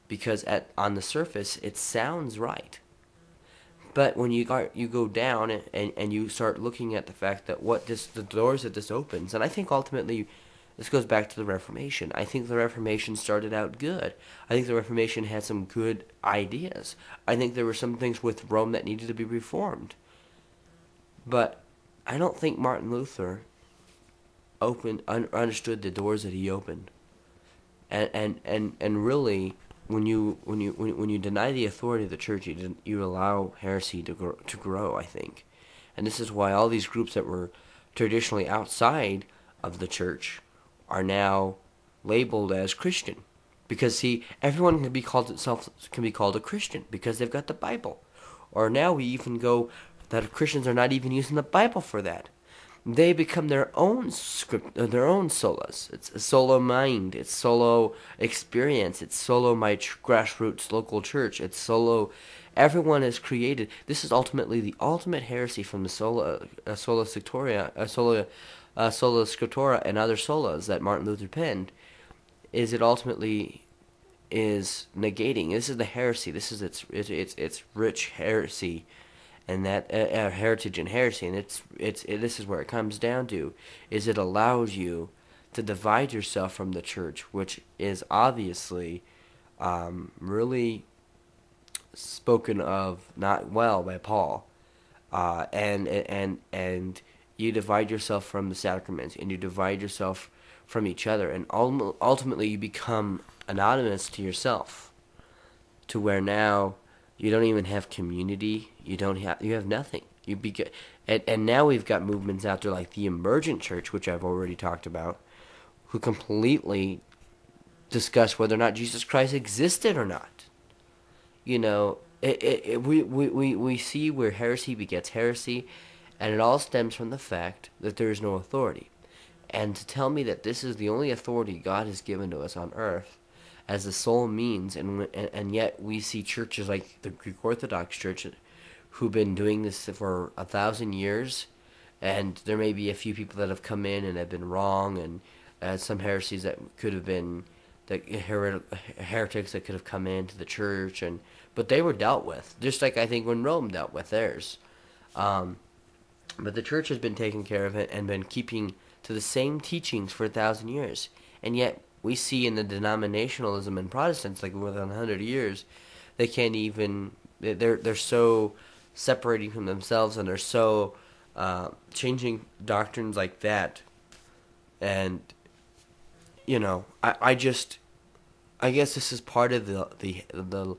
because on the surface it sounds right. But when you go down and you start looking at the fact that the doors that this opens, and I think ultimately this goes back to the Reformation. I think the Reformation started out good. I think the Reformation had some good ideas. I think there were some things with Rome that needed to be reformed. But I don't think Martin Luther understood the doors that he opened. And really, when you deny the authority of the church, you allow heresy to grow. I think, and this is why all these groups that were traditionally outside of the church are now labeled as Christian, because see, everyone can be called a Christian because they've got the Bible, or now we even go that Christians are not even using the Bible for that. They become their own script, their own solas. It's a solo mind. It's solo experience. It's solo my grassroots local church. It's solo. Everyone is created. This is ultimately the ultimate heresy from the Sola Scriptura, and other solas that Martin Luther penned. Is it ultimately is negating? This is the heresy. This is its rich heresy. And that heritage and heresy, and this is where it comes down to, is it allows you to divide yourself from the church, which is obviously really spoken of not well by Paul, and you divide yourself from the sacraments, and you divide yourself from each other, and ultimately you become anonymous to yourself, to where now you don't even have community. You have nothing. And now we've got movements out there like the emergent church, which I've already talked about, who completely discuss whether or not Jesus Christ existed or not. You know, we see where heresy begets heresy, and it all stems from the fact that there is no authority. And to tell me that this is the only authority God has given to us on earth, as the sole means, and yet we see churches like the Greek Orthodox Church who've been doing this for 1,000 years, and there may be a few people that have come in and have been wrong, and some heresies that could have been heretics that could have come into the church, but they were dealt with, just like I think when Rome dealt with theirs. But the church has been taking care of it and been keeping to the same teachings for 1,000 years, and yet we see in the denominationalism in Protestants, like within 100 years, they can't even. They're so separating from themselves, and they're so changing doctrines like that. And you know, I guess this is part of the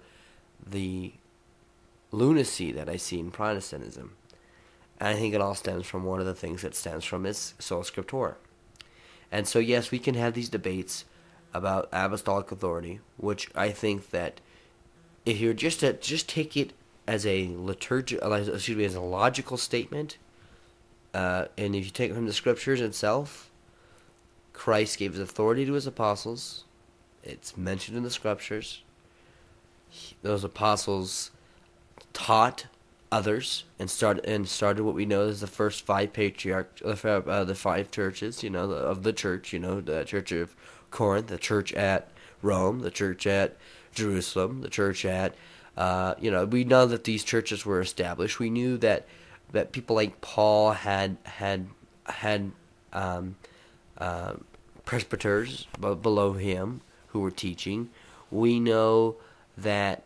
lunacy that I see in Protestantism, and I think it all stems from one of the things it stems from is Sola Scriptura. And so yes, we can have these debates about apostolic authority, which I think that if you're just take it as a as a logical statement, and if you take it from the scriptures itself, Christ gave his authority to his apostles. It's mentioned in the scriptures. Those apostles taught others and started what we know as the first five patriarchs, the five churches, of the church, the church of Corinth, the church at Rome, the church at Jerusalem, the church at, we know that these churches were established. We knew that people like Paul had presbyters below him who were teaching. We know that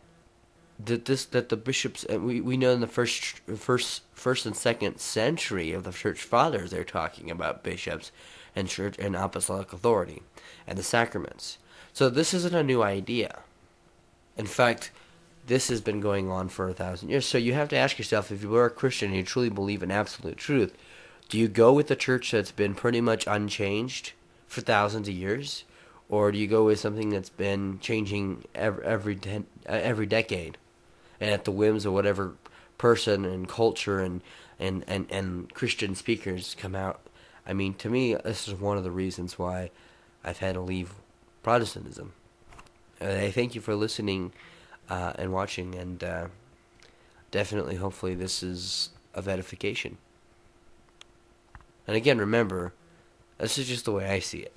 the bishops, and we know in the first and second century of the church fathers, they're talking about bishops and church and apostolic authority and the sacraments. So this isn't a new idea. In fact, this has been going on for 1,000 years. So you have to ask yourself, if you are a Christian and you truly believe in absolute truth, do you go with the church that's been pretty much unchanged for thousands of years, or do you go with something that's been changing every decade, and at the whims of whatever person and culture and Christian speakers come out? I mean, to me, this is one of the reasons why I've had to leave Protestantism. I thank you for listening and watching, and definitely, hopefully, this is of edification. And again, remember, this is just the way I see it,